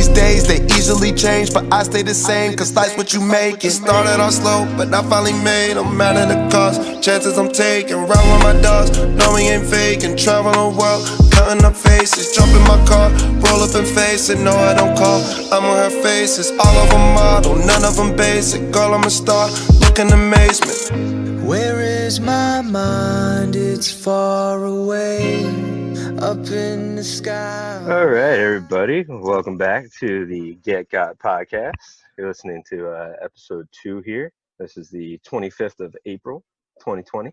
these days, they easily change, but I stay the same, cause life's what you make it. Started off slow, but I finally made them out of the cost. Chances I'm taking, ride with my dogs, no we ain't faking. Travel the world, counting up faces, jump in my car, roll up and face it. No, I don't call, I'm on her faces. All of them model, none of them basic. Girl, I'm a star, look in amazement. Where is my mind? It's far away, up in the sky. All right, everybody. Welcome back to the GetGot podcast. You're listening to episode 2 here. This is the 25th of April, 2020.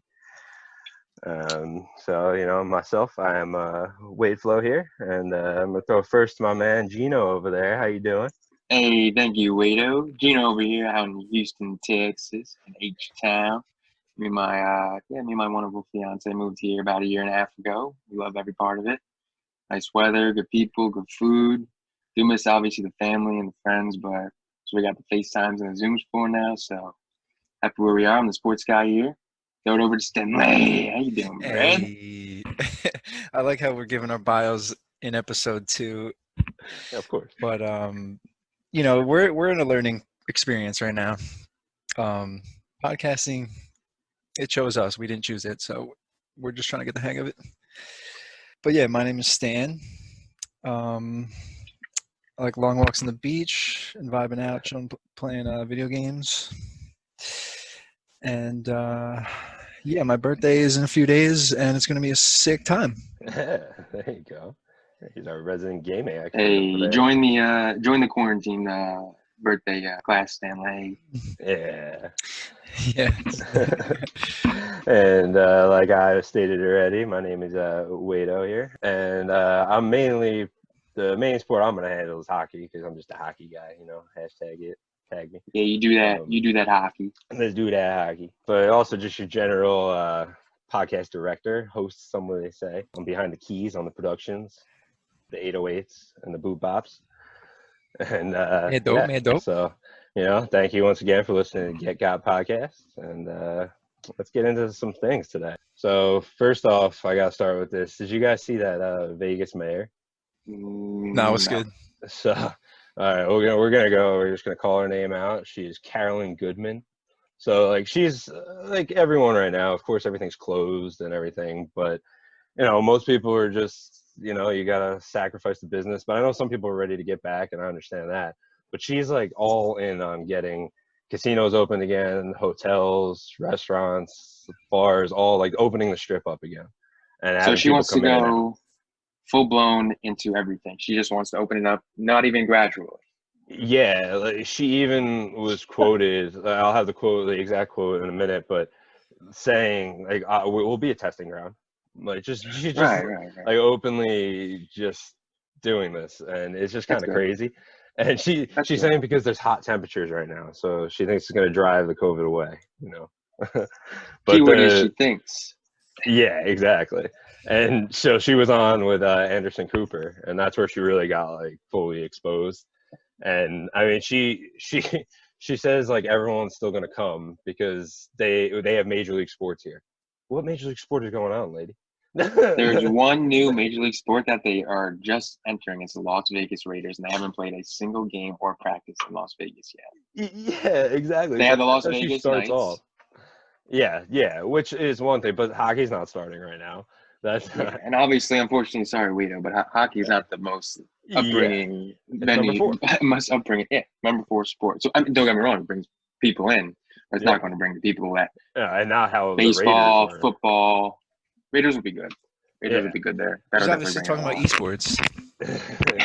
Myself, I am Wade Flo here, and I'm going to throw first to my man, Gino, over there. How you doing? Hey, thank you, Wado. Gino over here out in Houston, Texas, in H-Town. Me and my wonderful fiance moved here about a year and a half ago. We love every part of it. Nice weather, good people, good food. Do miss obviously the family and the friends, but so we got the FaceTimes and the Zooms for now. So happy where we are. I'm the sports guy here. Throw it over to Stanley. How you doing, Brad? Hey. I like how we're giving our bios in episode 2. Yeah, of course. But we're in a learning experience right now. Podcasting, it chose us. We didn't choose it, so we're just trying to get the hang of it. But yeah, my name is Stan. I like long walks on the beach and vibing out, playing video games. And my birthday is in a few days, and it's going to be a sick time. There you go. He's our resident gaming expert. Hey, join the quarantine birthday class, Stanley. Yeah. Yeah. And like I stated already, my name is Wado here, and I'm mainly the main sport I'm gonna handle is hockey because I'm just a hockey guy. Hashtag it, tag me. Yeah, you do that. You do that hockey. Let's do that hockey, but also just your general podcast director, host. Some would say I'm behind the keys on the productions, the 808s and the boot bops, and dope. So. Thank you once again for listening to GetGot podcast, and let's get into some things today. So first off, I gotta start with this. Did you guys see that Vegas mayor? No, it's good. So, all right, we're just gonna call her name out. She is Carolyn Goodman. So like she's like everyone right now. Of course, everything's closed and everything, but most people are just you gotta sacrifice the business. But I know some people are ready to get back, and I understand that. But she's like all in on getting casinos open again, hotels, restaurants, bars, all like opening the strip up again. And so she wants to go full blown into everything. She just wants to open it up, not even gradually. Yeah, like she even was quoted. I'll have the exact quote in a minute, but saying like we'll be a testing ground. Like she's just right. like openly just doing this, and it's just kind of crazy. And she's saying because there's hot temperatures right now, so she thinks it's going to drive the COVID away, But keyword is she thinks. Yeah, exactly. And so she was on with Anderson Cooper, and that's where she really got like fully exposed. And I mean, she says like everyone's still going to come because they have Major League Sports here. What Major League Sport is going on, lady? There's one new Major League sport that they are just entering. It's the Las Vegas Raiders, and they haven't played a single game or practice in Las Vegas yet. Yeah, exactly. They have the Las Vegas Knights. Off. Yeah, which is one thing, but hockey's not starting right now. And obviously, unfortunately, sorry, Guido, but hockey is not the most upbringing. Most upbringing. Yeah, number 4 sport. So I mean, don't get me wrong, it brings people in, but it's not going to bring the people that. Yeah, and not how baseball, football. Raiders would be good. Raiders would be good there. He's obviously talking about esports.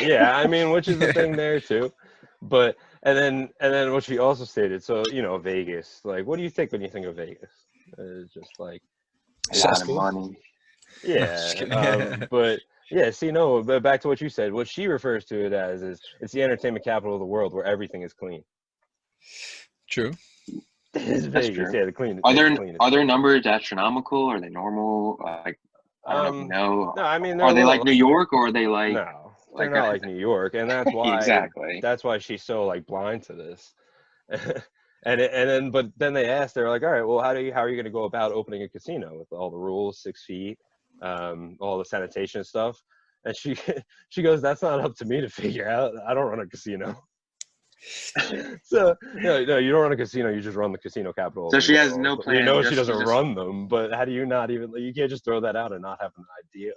Yeah, I mean, which is the thing there too. But and then what she also stated. So Vegas. Like, what do you think when you think of Vegas? It's just like a lot of money. Yeah, but yeah. But back to what you said. What she refers to it as is it's the entertainment capital of the world where everything is clean. True. It's Vegas. Yeah, the clean. Are their numbers astronomical? Are they normal? Like I don't know. No, I mean, are they like New York or are they like? No, they're not like New York, and that's why exactly. That's why she's so like blind to this. But then they asked, they're like, all right, well, how are you going to go about opening a casino with all the rules, 6 feet, all the sanitation stuff? And she goes, "That's not up to me to figure out. I don't run a casino." So no, you don't run a casino. You just run the casino capital. So of the she has no world. plan. You know, she she doesn't just, run them. But how do you not even? You can't just throw that out and not have an idea.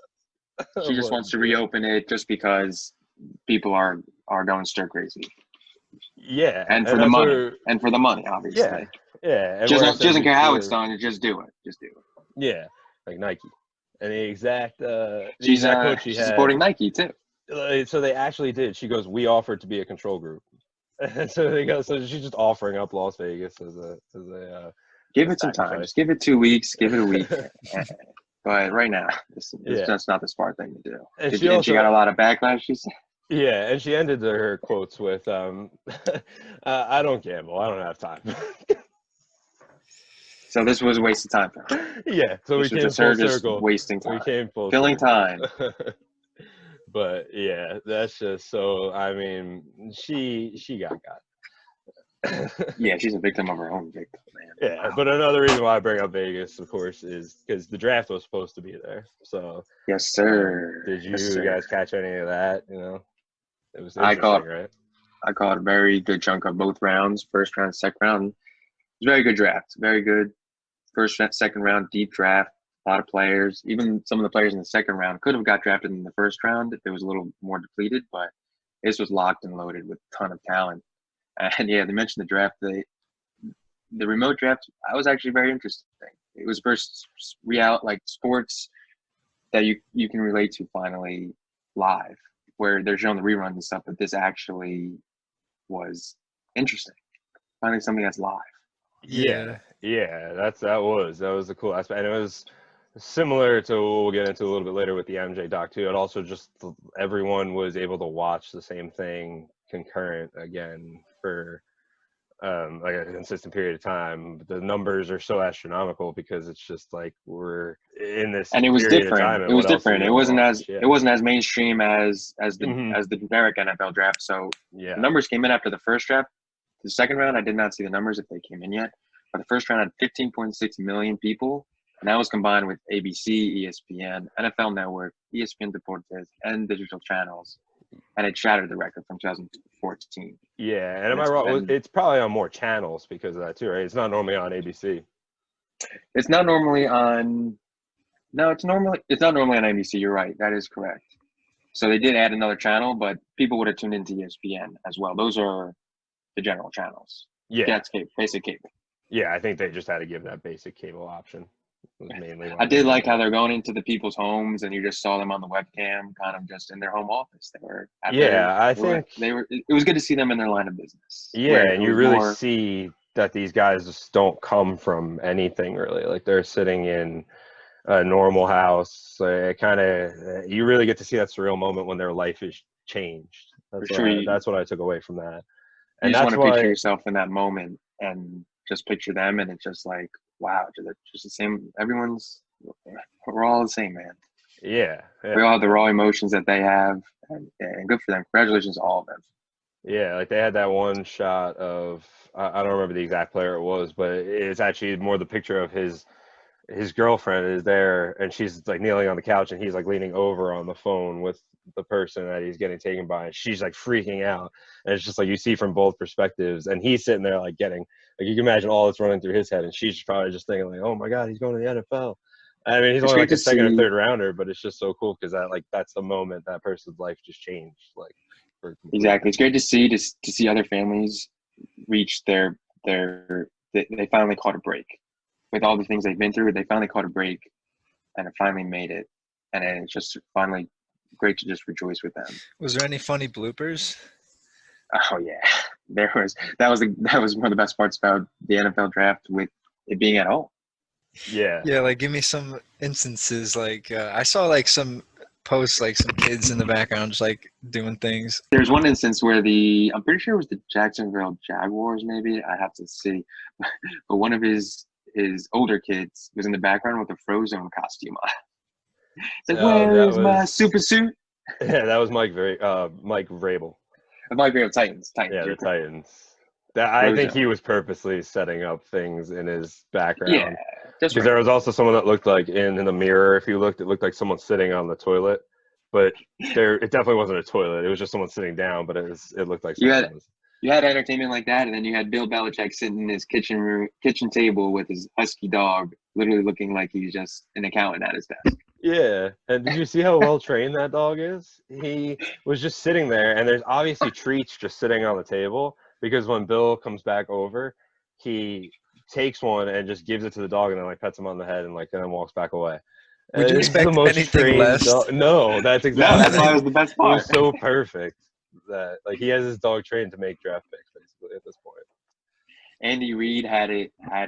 She just wants to reopen it just because people are going stir crazy. Yeah, And for the money. And for the money, obviously. Yeah, yeah. And She where I doesn't, said care how before- it's done. Just do it. Just do it. Yeah, like Nike. And the exact She's quote she she's had, supporting Nike too. So they actually did. She goes, "We offered to be a control group." And so they go. So she's just offering up Las Vegas as a Give it some time. Just give it 2 weeks. Give it a week. But right now, this that's not the smart thing to do. And She she got a lot of backlash. She said. Yeah, and she ended her quotes with, "I don't gamble. I don't have time." So this was a waste of time for her. Yeah, so This we was came just her full just circle. wasting time. We came full Killing circle. time. But yeah, that's just so. I mean, she got. Yeah, she's a victim of her own victim, man. Yeah, Wow. but another reason why I bring up Vegas, of course, is because the draft was supposed to be there. So Yes, sir. did you Yes, sir. guys catch any of that? You know, it was I interesting, right? I caught a very good chunk of both rounds, first round, second round. It was a very good draft. Very good first, second round, deep draft. A lot of players. Even some of the players in the second round could have got drafted in the first round if it was a little more depleted, but this was locked and loaded with a ton of talent. And yeah, they mentioned the draft. The remote draft, I was actually very interesting. It was first like sports that you can relate to finally live, where they're showing the reruns and stuff, but this actually was interesting. Finally something that's live. Yeah, that was the cool aspect, and it was similar to what we'll get into a little bit later with the MJ doc too. It also just everyone was able to watch the same thing concurrent again for like a consistent period of time. The numbers are so astronomical because it's just like we're in this and it was period different. Of time, it was different. It wasn't watch? as mainstream as the generic NFL draft. So yeah, the numbers came in after the first draft. The second round, I did not see the numbers if they came in yet. But the first round had 15.6 million people, and that was combined with ABC, ESPN, NFL Network, ESPN Deportes, and digital channels, and it shattered the record from 2014. Yeah, and am I wrong? It's probably on more channels because of that too, right? It's not normally on ABC. It's not normally on. No, it's not normally on ABC. You're right. That is correct. So they did add another channel, but people would have tuned into ESPN as well. Those are the general channels. Yeah, that's basic cable. Yeah, I think they just had to give that basic cable option. Mainly I did like how they're going into the people's homes, and you just saw them on the webcam, kind of just in their home office. They were. It was good to see them in their line of business. Yeah, and you really see that these guys just don't come from anything really. Like they're sitting in a normal house. You really get to see that surreal moment when their life is changed. That's what I took away from that. And you just want to picture yourself in that moment and just picture them, and it's just like, wow, just the same. We're all the same, man. Yeah. We all have the raw emotions that they have, and good for them. Congratulations to all of them. Yeah, like they had that one shot of I don't remember the exact player it was, but it's actually more the picture of his girlfriend is there, and she's like kneeling on the couch, and he's like leaning over on the phone with the person that he's getting taken by, and she's like freaking out, and it's just like you see from both perspectives, and he's sitting there like getting like you can imagine all that's running through his head, and she's probably just thinking like, oh my god, he's going to the NFL. I mean, he's only like a second or third rounder, but it's just so cool because that's the moment that person's life just changed. Like exactly, it's great to see other families reach they finally caught a break. With all the things they've been through, they finally caught a break, and it finally made it. And it's just finally great to just rejoice with them. Was there any funny bloopers? Oh yeah, there was. That was one of the best parts about the NFL draft, with it being at home. Yeah. Yeah, like give me some instances. Like I saw like some posts, like some kids in the background just like doing things. There's one instance where I'm pretty sure it was the Jacksonville Jaguars. Maybe I have to see, but one of his older kids was in the background with a Frozen costume on. It's like, where's my super suit? Yeah, that was Mike Vrabel. Mike Vrabel, Titans. Yeah, the Titans. I think he was purposely setting up things in his background. Yeah, because there was also someone that looked like in the mirror. If you looked, it looked like someone sitting on the toilet. but it definitely wasn't a toilet. It was just someone sitting down, but it looked like You someone had was. you had entertainment like that, and then you had Bill Belichick sitting in his kitchen table with his husky dog, literally looking like he's just an accountant at his desk. Yeah, and did you see how well trained that dog is? He was just sitting there, and there's obviously treats just sitting on the table because when Bill comes back over, he takes one and just gives it to the dog, and then like pets him on the head, and like then walks back away. Would you It's the expect most anything trained less? dog. No, that's No, exactly. that's why it was the best He part. was so perfect that like he has his dog trained to make draft picks basically at this point. Andy Reid had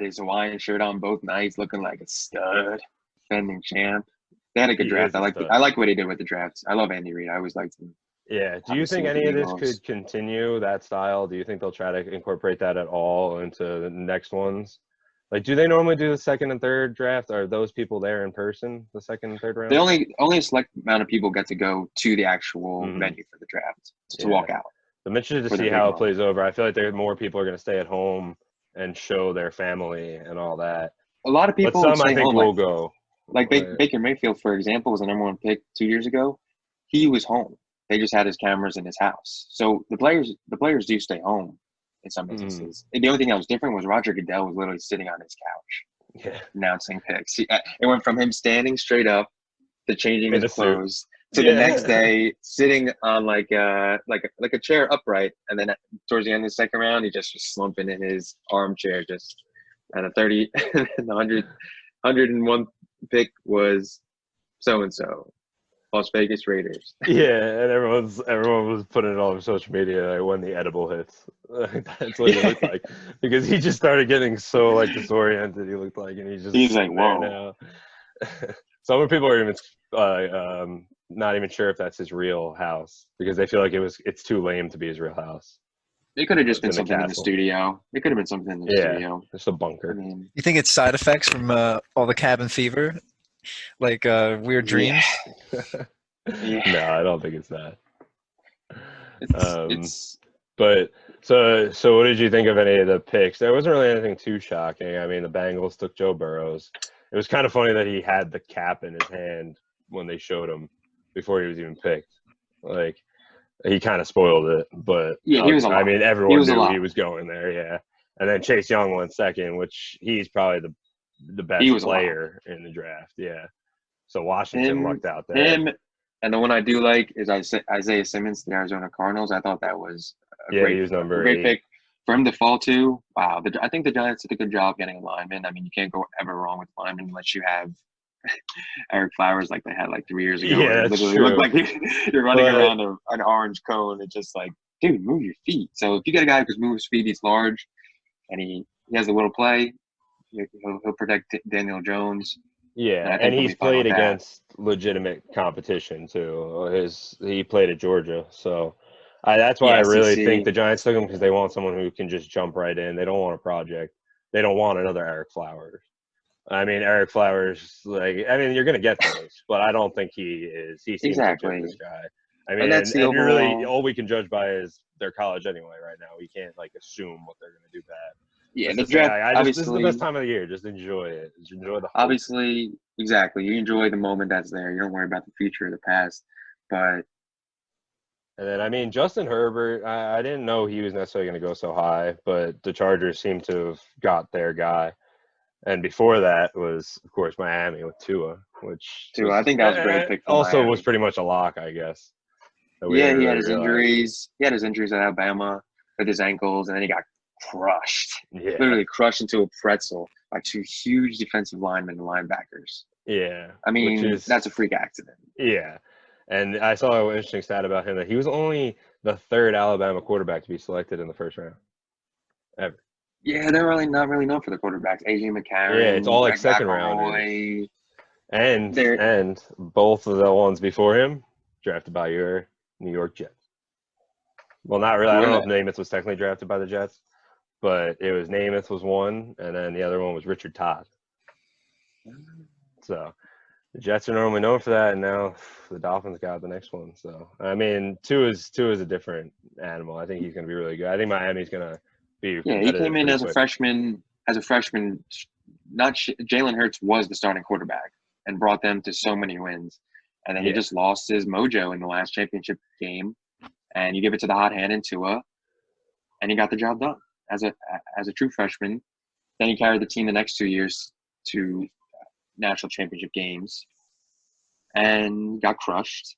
his Hawaiian shirt on both nights, looking like a stud, defending champ. They had a good He draft. is a I stud. like what he did with the drafts. I love Andy Reid. I always liked him. Yeah. Do you Obviously think with the any of this Eagles. could continue that style? Do you think they'll try to incorporate that at all into the next ones? Like, do they normally do the second and third draft? Are those people there in person, the second and third round? The only a select amount of people get to go to the actual Mhm. venue for the draft to Yeah. walk out. I'm interested to For the see big how it one. plays over. I feel like more people are going to stay at home and show their family and all that. A lot of But people some, I stay think, home. will go. Like Right. Baker Mayfield, for example, was the number one pick 2 years ago. He was home. They just had his cameras in his house. So the players do stay home in some Mhm. instances. And the only thing that was different was Roger Goodell was literally sitting on his couch Yeah. announcing picks. It went from him standing straight up to changing In his a suit. clothes to Yeah. the next day sitting on like a chair upright, and then towards the end of the second round he just was slumping in his armchair just at a 30 the 101 pick was so and so Las Vegas Raiders. Yeah, and everyone was putting it all over social media like when the edible hits. That's what he looked like because he just started getting so like disoriented. He looked like, and he's just He's like, sitting there whoa. now. Some people are even not even sure if that's his real house because they feel like it's too lame to be his real house. It could have just It's been in the something in the castle. studio. It could have been something in the Yeah, studio. it's a I bunker. mean, You think it's side effects from all the cabin fever, like weird dreams? yeah. No, I don't think it's that. It's But so what did you think of any of the picks? There wasn't really anything too shocking. I mean, the Bengals took Joe Burrows. It was kind of funny that he had the cap in his hand when they showed him before he was even picked. Like he kind of spoiled it, but yeah, he was a I lot. mean, He everyone was a knew lot. he was going there. Yeah, and then Chase Young went second, which he's probably the He best was a lot. player in the draft. Yeah, so Washington lucked out there. Him, and the one I do like is Isaiah Simmons, the Arizona Cardinals. I thought that was a Yeah, great, he was number great 8. pick for him to fall to. Wow, I think the Giants did a good job getting a lineman. I mean, you can't go ever wrong with linemen unless you have Eric Flowers like they had like 3 years ago. Yeah, where it that's literally true. looked like you're running But- around an orange cone. It's just like, dude, move your feet. So if you get a guy who moves feet, he's large, and he has a little play, he'll protect Daniel Jones. Yeah, I think and he'll he's be fine played with that. against legitimate competition too. He played at Georgia, so that's why I really SEC. think the Giants took him because they want someone who can just jump right in. They don't want a project. They don't want another Eric Flowers. I mean, Eric Flowers, you're gonna get those, but I don't think he is. He seems Exactly. legit, this guy. I mean, And that's the you're really overall- all we can judge by is their college anyway. Right now, we can't assume what they're gonna do bad. Yeah, Just the to say, draft. this is the best time of the year. Just enjoy it. Just enjoy the hope. Obviously, exactly. You enjoy the moment that's there. You don't worry about the future or the past. But And then, I mean, Justin Herbert, I didn't know he was necessarily going to go so high, but the Chargers seem to have got their guy. And before that was, of course, Miami with Tua, which Tua, I think that was a great pick for also Miami. was pretty much a lock, I guess. yeah, he had his injuries. He had his injuries at Alabama with his ankles, and then he got crushed. Yeah. Literally crushed into a pretzel by 2 huge defensive linemen and linebackers. Yeah. I mean, that's a freak accident. Yeah. And I saw an interesting stat about him that he was only the 3rd Alabama quarterback to be selected in the 1st round ever. Yeah, they're really not really known for the quarterbacks. A.J. McCarron. Yeah, it's all like Greg second McElroy. rounders. And both of the ones before him drafted by your New York Jets. Well, not really. I don't know if Namath was technically drafted by the Jets, but it was Namath was one, and then the other one was Richard Todd. So the Jets are normally known for that, and now the Dolphins got the next one. So I mean, Tua is a different animal. I think he's going to be really good. I think Miami's going to be. Yeah, he came in as a freshman. Not Jalen Hurts was the starting quarterback and brought them to so many wins. And then he just lost his mojo in the last championship game. And you give it to the hot hand in Tua, and he got the job done as a true freshman. Then he carried the team the next 2 years to national championship games and got crushed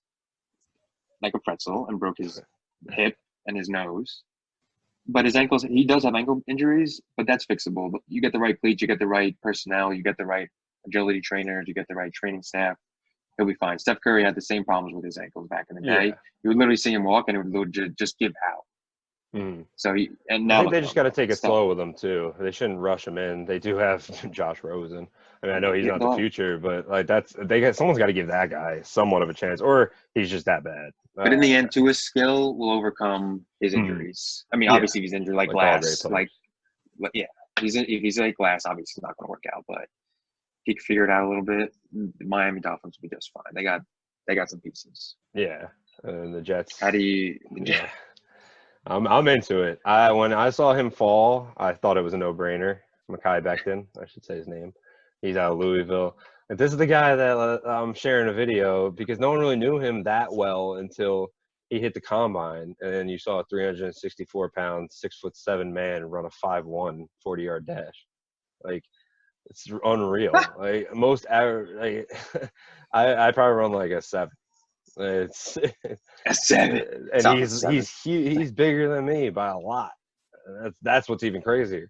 like a pretzel and broke his hip and his nose. But his ankles, he does have ankle injuries, but that's fixable. You get the right cleats, you get the right personnel, you get the right agility trainers, you get the right training staff, he'll be fine. Steph Curry had the same problems with his ankles back in the day. You would literally see him walk and it would just give out. So now I think they just got to take it slow with them too. They shouldn't rush him in. They do have Josh Rosen. I mean, I know he's not the future, but like someone's got to give that guy somewhat of a chance, or he's just that bad. But in the end, Tua's skill will overcome his injuries. I mean, obviously, if he's injured like Glass, if he's like Glass, obviously it's not going to work out. But if he can figure it out a little bit, the Miami Dolphins will be just fine. They got some pieces. Yeah, and the Jets. Yeah. I'm into it. When I saw him fall, I thought it was a no-brainer. Mekhi Becton, I should say his name. He's out of Louisville. And this is the guy that I'm sharing a video because no one really knew him that well until he hit the combine. And then you saw a 364-pound, 6'7" man run a 5'1" 40-yard dash. Like, it's unreal. Like most average, like I probably run like a 7. It's a 7, and he's bigger than me by a lot. That's what's even crazier.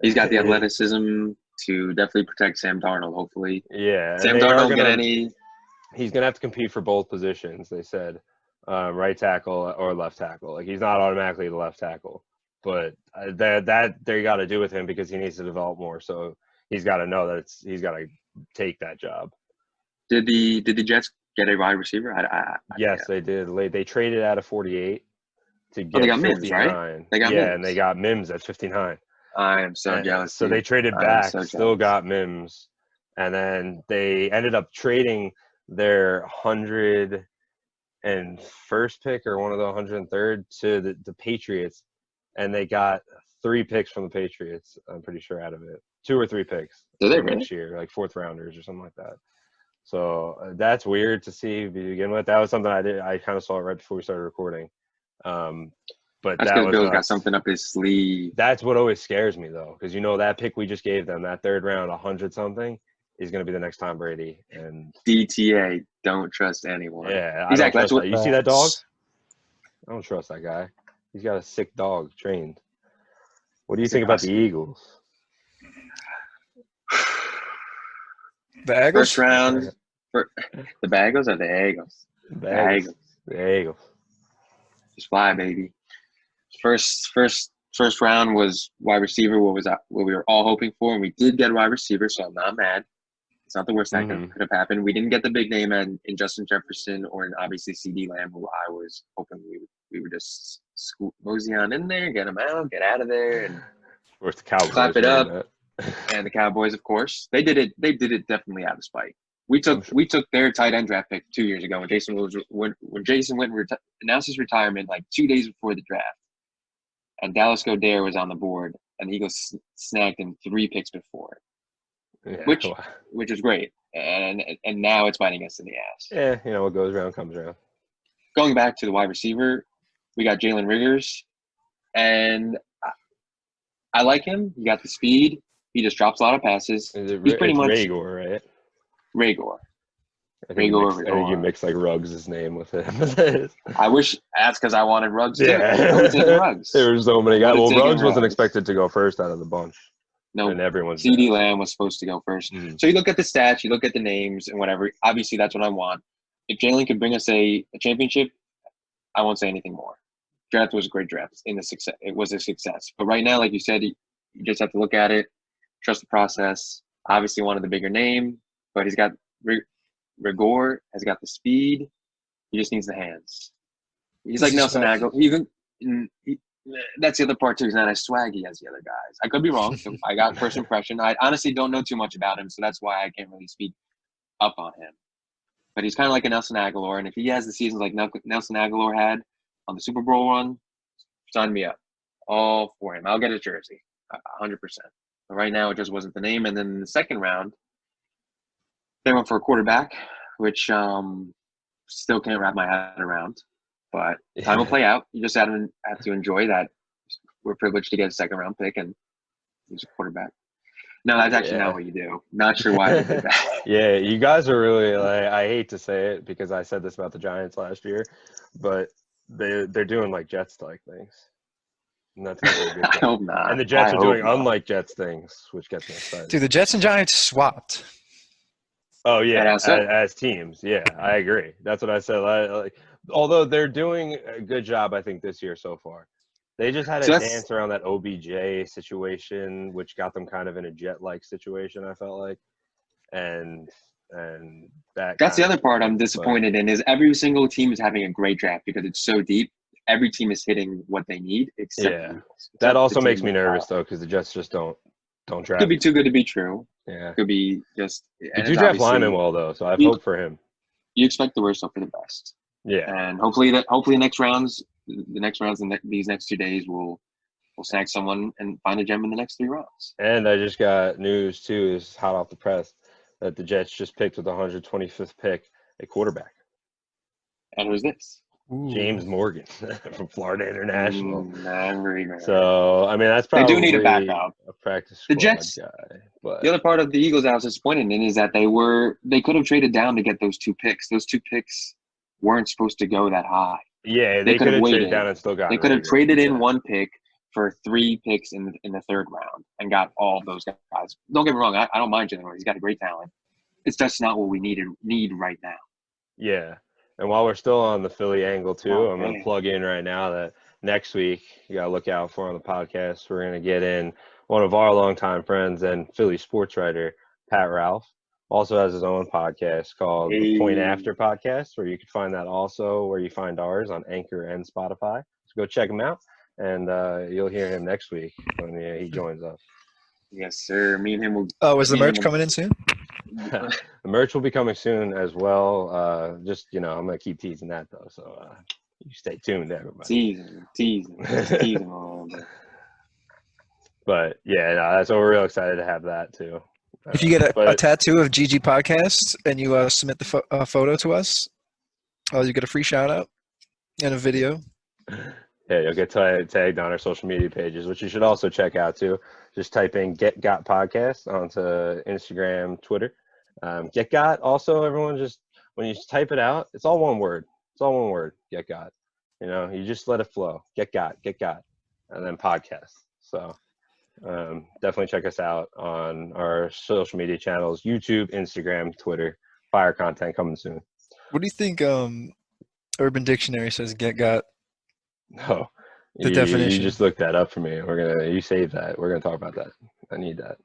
He's got the athleticism to definitely protect Sam Darnold. Hopefully, Sam Darnold get any. He's gonna have to compete for both positions. They said right tackle or left tackle. Like he's not automatically the left tackle, but that they got to do with him because he needs to develop more. So he's got to know that he's got to take that job. Did the Jets get a wide receiver? Yes, they did. They traded out of 48 to get they got 59. Mims, right? They got Mims. And they got Mims at 59. I am so jealous. So they traded back, still got Mims, and then they ended up trading their 101st pick or one of the 103rd to the Patriots, and they got 3 picks from the Patriots. I'm pretty sure out of it, 2 or 3 picks. Did they really? Next year, like 4th rounders or something like that. So that's weird to see to begin with. That was something I kind of saw it right before we started recording. But that's because Bill's got something up his sleeve. That's what always scares me, though, because that pick we just gave them, that 3rd round, 100-something, is going to be the next Tom Brady. And DTA, don't trust anyone. Yeah, exactly. That's what you see that dog? I don't trust that guy. He's got a sick dog trained. What do you think about the Eagles? The Eagles? First round. The Bagels or the Eagles? The Eagles. Just fly, baby. First round was wide receiver. What we were all hoping for, and we did get a wide receiver, so I'm not mad. It's not the worst that could have happened. We didn't get the big name in Justin Jefferson or in obviously CD Lamb, who I was hoping we would just mosey on in there, get him out, get out of there, and Where's the Cowboys? Clap it up. And the Cowboys, of course, they did it definitely out of spite. We took their tight end draft pick 2 years ago when Jason Witten announced his retirement like 2 days before the draft, and Dallas Goedert was on the board, and the Eagles snagged him 3 picks before, which is great, and now it's biting us in the ass. Yeah, what goes around comes around. Going back to the wide receiver, we got Jalen Riggers, and I like him. He got the speed. He just drops a lot of passes. He's pretty much Raygor, right? Raygor. I think you mixed like Ruggs' name with him. I wish that's because I wanted Ruggs too. Yeah. Ruggs. There were so many guys. Well, Ruggs wasn't expected to go first out of the bunch. No, and everyone's CD Lamb was supposed to go first. So you look at the stats, you look at the names and whatever. Obviously, that's what I want. If Jalen could bring us a championship, I won't say anything more. Draft was a great draft. It was a success. But right now, like you said, you just have to look at it, trust the process. Obviously, wanted the bigger name, but he's got Rigor has got the speed. He just needs the hands. He's like Nelson Aguilar. That's the other part too. He's not as swaggy as the other guys. I could be wrong. So I got first impression. I honestly don't know too much about him, so that's why I can't really speak up on him. But he's kind of like a Nelson Aguilar, and if he has the seasons like Nelson Aguilar had on the Super Bowl run, sign me up. All for him. I'll get a jersey, 100%. But right now, it just wasn't the name. And then in the second round, they went for a quarterback, which I'm still can't wrap my head around. But time will play out. You just have to enjoy that we're privileged to get a second round pick and he's a quarterback. No, that's actually not what you do. Not sure why they did that. Yeah, you guys are really like, I hate to say it because I said this about the Giants last year, but they're doing like Jets like things. And that's never a good I thing. hope not. And the Jets I are doing hope not. unlike Jets things, which gets me excited. Dude, the Jets and Giants swapped. Oh yeah, And also, as teams, yeah, I agree. That's what I said. Like, although they're doing a good job, I think this year so far. They just had a dance around that OBJ situation, which got them kind of in a Jet-like situation. I felt like, and that's the other part I'm disappointed in is every single team is having a great draft because it's so deep. Every team is hitting what they need, except the Eagles. That also makes me nervous though because the Jets just don't draft. Could be too good to be true. Yeah, could be just. They do draft Lyman well though, so I have hope for him. You expect the worst, hope for the best. Yeah, and hopefully the next rounds and these next 2 days we'll snag someone and find a gem in the next 3 rounds. And I just got news too, is hot off the press, that the Jets just picked with the 125th pick a quarterback. And who's this? James Morgan from Florida International. So I mean, that's probably they do need a backup. A practice squad the Jets guy. But the other part of the Eagles I was disappointed in is that they could have traded down to get those 2 picks. Those 2 picks weren't supposed to go that high. Yeah, they could have traded down and still got. They could have traded in 1 pick for 3 picks in the 3rd round and got all of those guys. Don't get me wrong, I don't mind Jalen. He's got a great talent. It's just not what we need right now. Yeah. And while we're still on the Philly angle too, I'm going to plug in right now that next week you got to look out for on the podcast. We're going to get in one of our longtime friends and Philly sports writer, Pat Ralph. Also has his own podcast called The Point After Podcast, where you can find that also where you find ours on Anchor and Spotify. So go check him out, and you'll hear him next week when he joins us. Yes, sir. Me and him will. Oh, is the merch coming in soon? The merch will be coming soon as well. Just, I'm going to keep teasing that, though. So you stay tuned, everybody. Teasing a little bit. But, yeah, that's what we're real excited to have that, too. If you get a tattoo of GG Podcast and you submit the photo to us, you get a free shout-out and a video. Yeah, you'll get tagged on our social media pages, which you should also check out, too. Just type in GetGot Podcast onto Instagram, Twitter. GetGot, also, everyone just, when you type it out, it's all one word. It's all one word, GetGot. You just let it flow. GetGot, and then podcast. So definitely check us out on our social media channels, YouTube, Instagram, Twitter. Fire content coming soon. What do you think Urban Dictionary says GetGot? No. The definition. You just looked that up for me. You save that. We're gonna talk about that. I need that.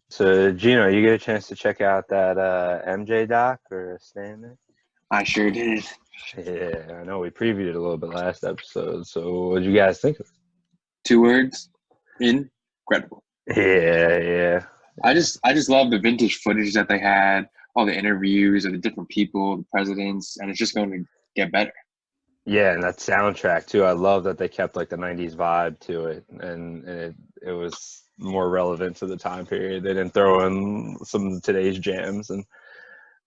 So Gino, you get a chance to check out that MJ doc or Stan there? I sure did. Yeah, I know we previewed it a little bit last episode. So what did you guys think of it? 2 words. Incredible. Yeah. I just love the vintage footage that they had, all the interviews of the different people, the presidents, and it's just going to get better. Yeah, and that soundtrack too. I love that they kept like the 90s vibe to it, and it was more relevant to the time period. They didn't throw in some of today's jams and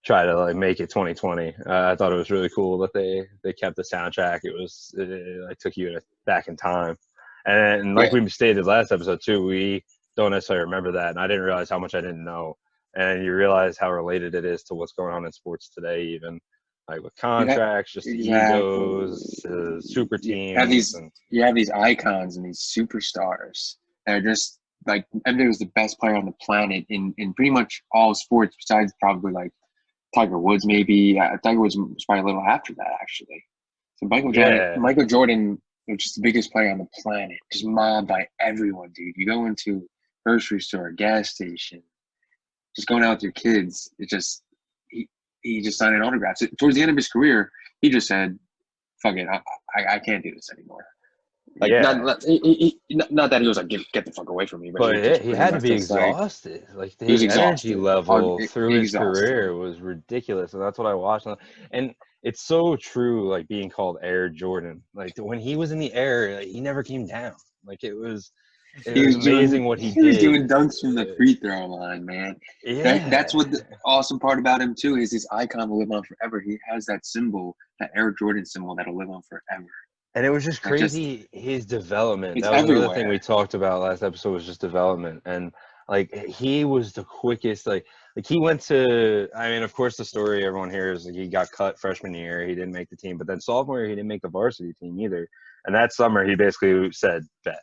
try to like make it 2020. I thought it was really cool that they kept the soundtrack. It took you back in time. And like we stated last episode too, we don't necessarily remember that, and I didn't realize how much I didn't know. And you realize how related it is to what's going on in sports today, even like with contracts, just the egos, super teams. You have these icons and these superstars that are just like MJ was the best player on the planet in pretty much all sports, besides probably like Tiger Woods, maybe. Tiger Woods was probably a little after that, actually. So Michael Jordan was just the biggest player on the planet, just mobbed by everyone, dude. You go into grocery store, gas station, just going out with your kids. It just he just signed autographs. Towards the end of his career, he just said, "Fuck it, I can't do this anymore." Like not that he was like get the fuck away from me, but he had to be exhausted. Like his energy level through his career was ridiculous, and that's what I watched. And it's so true, being called Air Jordan. Like when he was in the air, he never came down. Like it was It was amazing what he was did. doing dunks from the free throw line, man. Yeah. That's what the awesome part about him too is his icon will live on forever. He has that symbol, that Air Jordan symbol that'll live on forever. And it was just That just crazy his development. it's That was another thing everywhere. we talked about last episode was just development. And like he was the quickest, like he went to, I mean, of course the story everyone hears, like, he got cut freshman year, he didn't make the team, but then sophomore year he didn't make the varsity team either. And that summer he basically said, bet.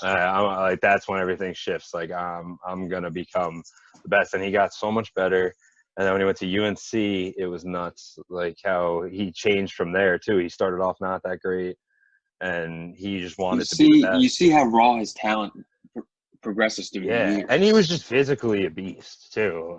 I'm like, that's when everything shifts. Like I'm gonna become the best. And he got so much better. And then when he went to UNC, it was nuts. Like how he changed from there too. He started off not that great, and he just wanted to be the You best. see how raw his talent progresses through the Yeah, years. and he was just physically a beast too.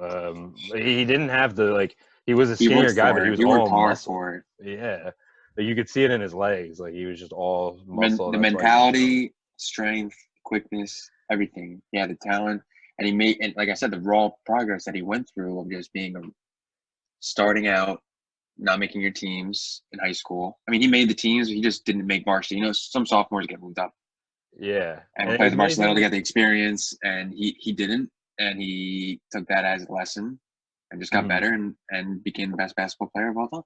He didn't have the like. He was a He skinnier worked guy, for but he it. was He worked all hard muscle. for it. Yeah, like, you could see it in his legs. Like he was just all muscle. The That's why he was mentality, strength, quickness, everything. Yeah, the talent, and he made, and like I said, the raw progress that he went through of just being starting out, not making your teams in high school. I mean, he made the teams, but he just didn't make varsity. You know, some sophomores get moved up yeah, and and play it's the varsity level to amazing. get the experience, and he didn't, and he took that as a lesson and just got Mhm. better and became the best basketball player of all time.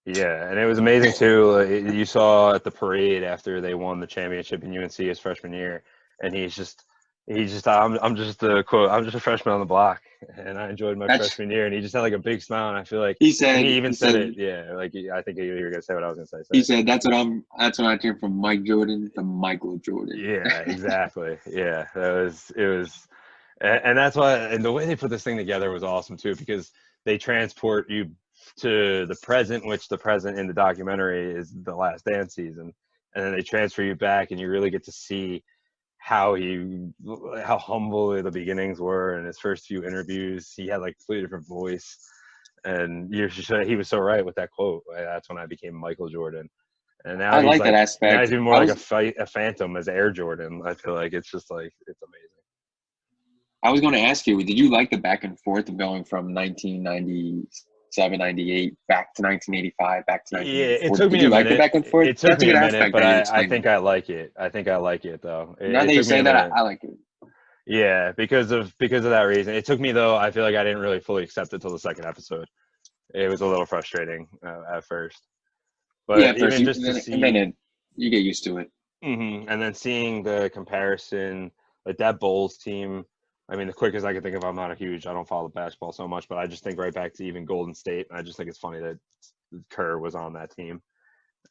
Yeah, and it was amazing too. You saw at the parade after they won the championship in UNC his freshman year, and I'm just the quote, I'm just a freshman on the block, and I enjoyed my That's freshman year, and he just had like a big smile, and I feel like, he and said. he even He said said it, yeah, like I think you were gonna say what I was gonna he say. said that's when I turned from Mike Jordan to Michael Jordan. Yeah, exactly. Yeah, it was, and that's why, and the way they put this thing together was awesome too, because they transport you to the present, which the present in the documentary is the Last Dance season, and then they transfer you back, and you really get to see how how humble the beginnings were, and his first few interviews, he had like a completely different voice, and he was so right with that quote. Like, that's when I became Michael Jordan. And I like that now aspect. he's even more like a phantom as Air Jordan. I feel like it's just like it's amazing. I was going to ask you, did you like the back and forth of going from 1997, 98 back to 1985, back to Yeah, it 1984? took Did me you a like the minute. back and forth? It took That's a me good a minute, aspect but that you I explained to think me. I like it. I think I like it though. Now that It you took me say a that, minute. I like it. Yeah, because of that reason. It took me though. I feel like I didn't really fully accept it till the second episode. It was a little frustrating at first, Yeah, but at first, even just to see, you get used to it. and then seeing the comparison, like that Bulls team. I mean, the quickest I can think of. I don't follow basketball so much, but I just think right back to even Golden State. And I just think it's funny that Kerr was on that team.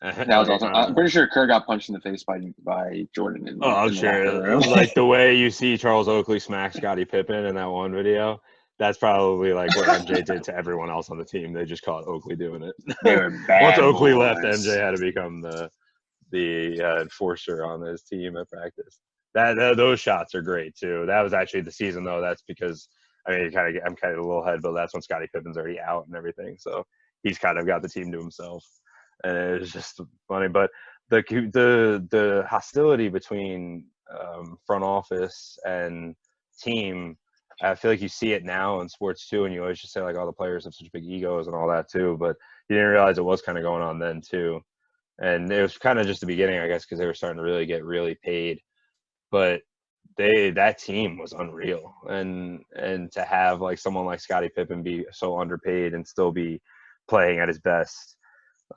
That was Like, awesome. I'm pretty sure Kerr got punched in the face by Jordan oh, I'm in the locker sure. room. Like the way you see Charles Oakley smack Scottie Pippen in that one video, that's probably like what MJ did to everyone else on the team. They just caught Oakley doing They it. were Once bad Oakley left, MJ boys. had to become the enforcer on his team at practice. Those shots are great too. That was actually the season though. That's because I mean, I'm kind of a little ahead, but that's when Scottie Pippen's already out and everything. So he's kind of got the team to himself, and it was just funny. But the hostility between front office and team, I feel like you see it now in sports too, and you always just say like all the players have such big egos and all that too, but you didn't realize it was kind of going on then too. And it was kind of just the beginning, I guess, because they were starting to really get really paid. But that team was unreal, and to have like someone like Scottie Pippen be so underpaid and still be playing at his best,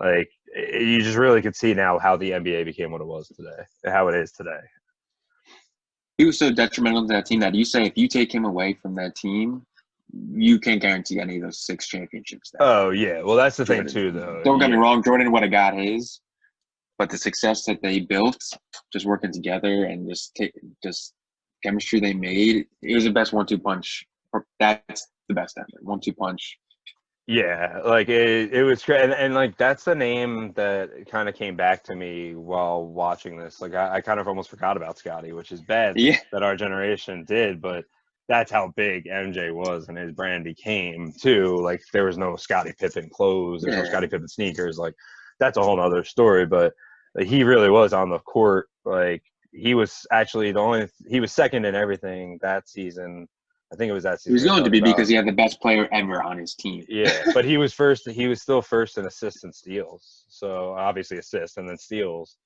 like you just really could see now how the NBA became what it was today, how it is today. He was so detrimental to that team that you say if you take him away from that team, you can't guarantee any of those 6 championships. Oh yeah, well that's the thing Jordan. too, though. Don't get me Yeah, wrong, Jordan would have got his, but the success that they built, just working together and just chemistry they made, it was the best 1-2 punch. That's the best ever. 1-2 punch. yeah, like it was great, and like that's the name that kind of came back to me while watching this. Like I kind of almost forgot about Scotty, which is bad Yeah, that our generation did, but that's how big MJ was and his brand became too. Like there was no Scottie Pippen clothes, there's no yeah. Scottie Pippen sneakers. Like that's a whole other story. But like, he really was on the court. Like he was actually he was second in everything that season. I think it was that He was season you're going to talking be about. because he had the best player ever on his team. Yeah, but he was first. He was still first in assists and steals. So obviously assists and then steals.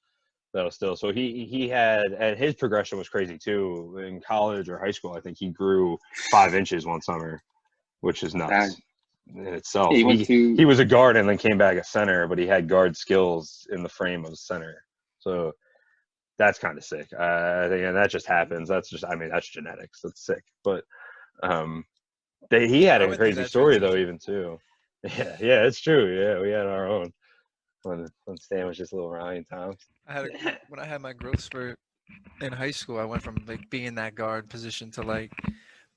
that was still, so he had, and his progression was crazy too. In college or high school, I think he grew 5 inches one summer, which is That, nuts in yeah, itself. he went to He was a guard and then came back a center, but he had guard skills in the frame of center. So that's kind of sick. I think, and that just happens. That's just, I mean, that's genetics. That's sick. But um, he had I a went through crazy that story though, transition. even too. Yeah, it's true. Yeah, we had our own when Stan was just a little Ryan Thompson. When I had my growth spurt in high school, I went from like being that guard position to like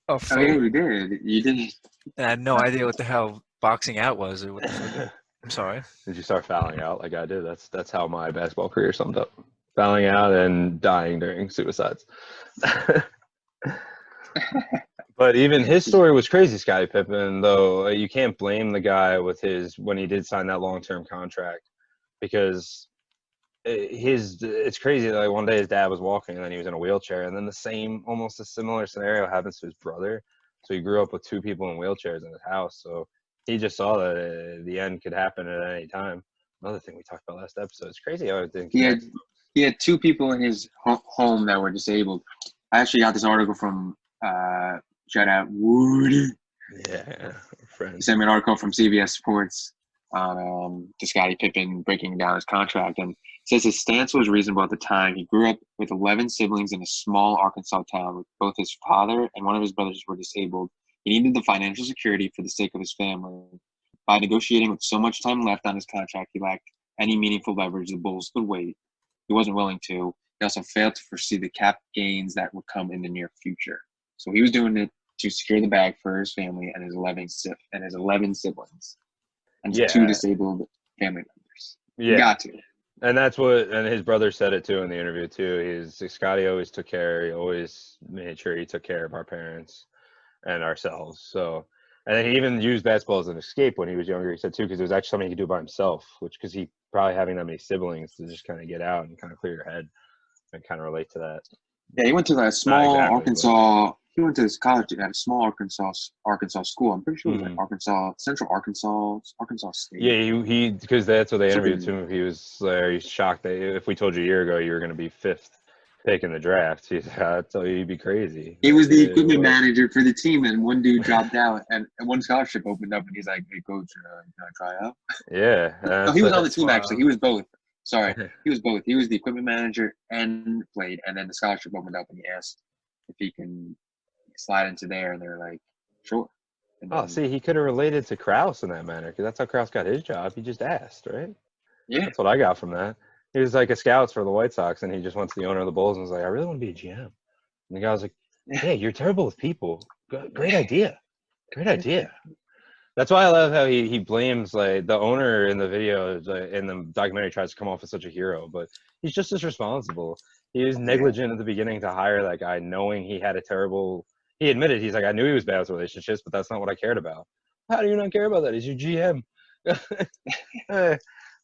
a oh yeah, you forward. did. You did. And I had no idea what the hell boxing out was or what the fuck. I'm sorry. Did you start fouling out like I did? That's how my basketball career summed up. Fouling out and dying during suicides. But even his story was crazy, Scottie Pippen, though. You can't blame the guy with his, when he did sign that long-term contract, because it's crazy. Like one day his dad was walking and then he was in a wheelchair, and then the same, almost a similar scenario happens to his brother. So he grew up with two people in wheelchairs in his house. So he just saw that the end could happen at any time. Another thing we talked about last episode. It's crazy how everything He had connects. he had two people in his home that were disabled. I actually got this article from shout out Woody. Yeah, He friend. sent me an article from CBS Sports on to Scottie Pippen breaking down his contract, and says his stance was reasonable at the time. He grew up with 11 siblings in a small Arkansas town. With both his father and one of his brothers were disabled. He needed the financial security for the sake of his family. By negotiating with so much time left on his contract, he lacked any meaningful leverage the Bulls could wait. He wasn't willing to. He also failed to foresee the cap gains that would come in the near future. So he was doing it to secure the bag for his family and his 11 siblings and his two Yeah, disabled family members. He yeah. got to. And that's what, and his brother said it too in the interview too. Scotty always took care. He always made sure he took care of our parents and ourselves. So, and then he even used basketball as an escape when he was younger. He said too, because it was actually something he could do by himself, which, because he probably having that many siblings to just kind of get out and kind of clear your head and kind of relate to that. Yeah, he went to that Not small exactly, but Arkansas. He went to his college at a small Arkansas school. I'm pretty sure it was like Mhm. Central Arkansas State. Yeah, he because that's what they interviewed Something. him. He was he's shocked that if we told you a year ago you were going to be fifth pick in the draft, he's I tell you, you'd be crazy. He Like, was the it equipment was. manager for the team, and one dude dropped out, and one scholarship opened up, and he's like, "Hey, coach, can I try out?" Yeah, No, he was on the that's team actually. wild. He was both. Sorry, he was both. He was the equipment manager and played, and then the scholarship opened up, and he asked if he can slide into there, and they're like, "Sure." And Oh, then see, he could have related to Kraus in that manner, because that's how Kraus got his job. He just asked, right? yeah, That's what I got from that. He was like a scout for the White Sox, and he just went to the owner of the Bulls and was like, "I really want to be a GM." And the guy was like, "Yeah, you're terrible with people. Great idea. Great idea." That's why I love how he blames like the owner in the video, in the documentary, tries to come off as such a hero, but he's just as responsible. He was yeah. negligent at the beginning to hire that guy, knowing he had a terrible. He admitted, he's like, I knew he was bad with relationships, but that's not what I cared about. How do you not care about that? He's your GM. Hey,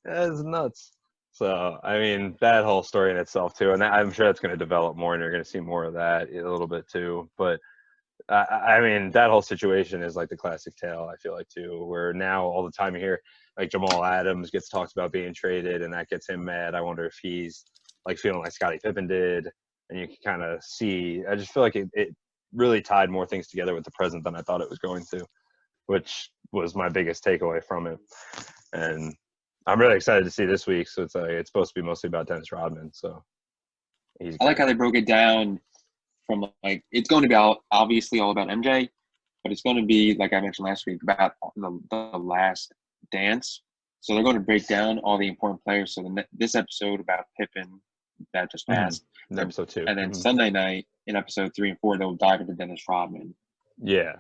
that's nuts. So I mean, that whole story in itself too, and I'm sure that's going to develop more, and you're going to see more of that a little bit too. But I mean, that whole situation is like the classic tale, I feel like, too, where now all the time you hear like Jamal Adams gets talked about being traded, and that gets him mad. I wonder if he's like feeling like Scottie Pippen did. And you can kind of see, I just feel like it really tied more things together with the present than I thought it was going to, which was my biggest takeaway from it. And I'm really excited to see this week. So it's supposed to be mostly about Dennis Rodman. So he's I like how great. they broke it down from like it's going to be obviously all about MJ, but it's going to be like I mentioned last week about the last dance. So they're going to break down all the important players. So this episode about Pippen that just passed, In episode 2. and then Sunday night in episode 3 and 4 they'll dive into Dennis Rodman, Yeah.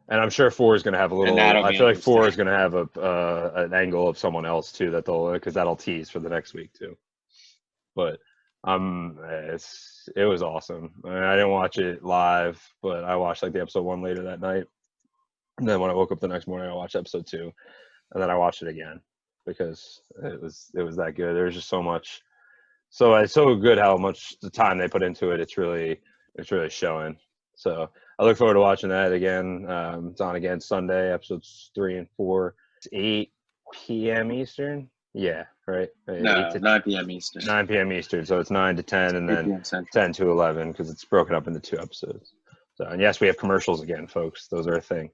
And I'm sure 4 is going to have a and little. that'll I be feel like 4 interesting. is going to have an angle of someone else too because that'll tease for the next week too. But it was awesome. I mean, I didn't watch it live, but I watched like the episode 1 later that night. And then when I woke up the next morning, I watched episode 2, and then I watched it again because it was that good. There was just so much. So it's so good how much the time they put into it. It's really showing. So I look forward to watching that again. It's on again Sunday, episodes 3 and 4. It's 8 p.m. Eastern. Yeah, right. 8 No, to 9 p.m. Eastern. 9 p.m. Eastern, so it's 9 to 10, and 8 then p.m. Central. 10 to 11 because it's broken up into 2 episodes. So, and yes, we have commercials again, folks. Those are a thing.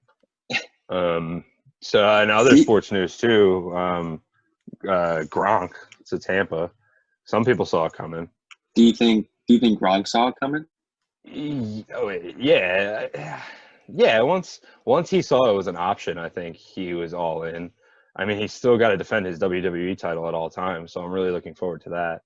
So, in other sports news too, Gronk to Tampa. Some people saw it coming. Do you think Gronk saw it coming? Oh, yeah. Once he saw it was an option, I think he was all in. I mean, he's still got to defend his WWE title at all times, so I'm really looking forward to that.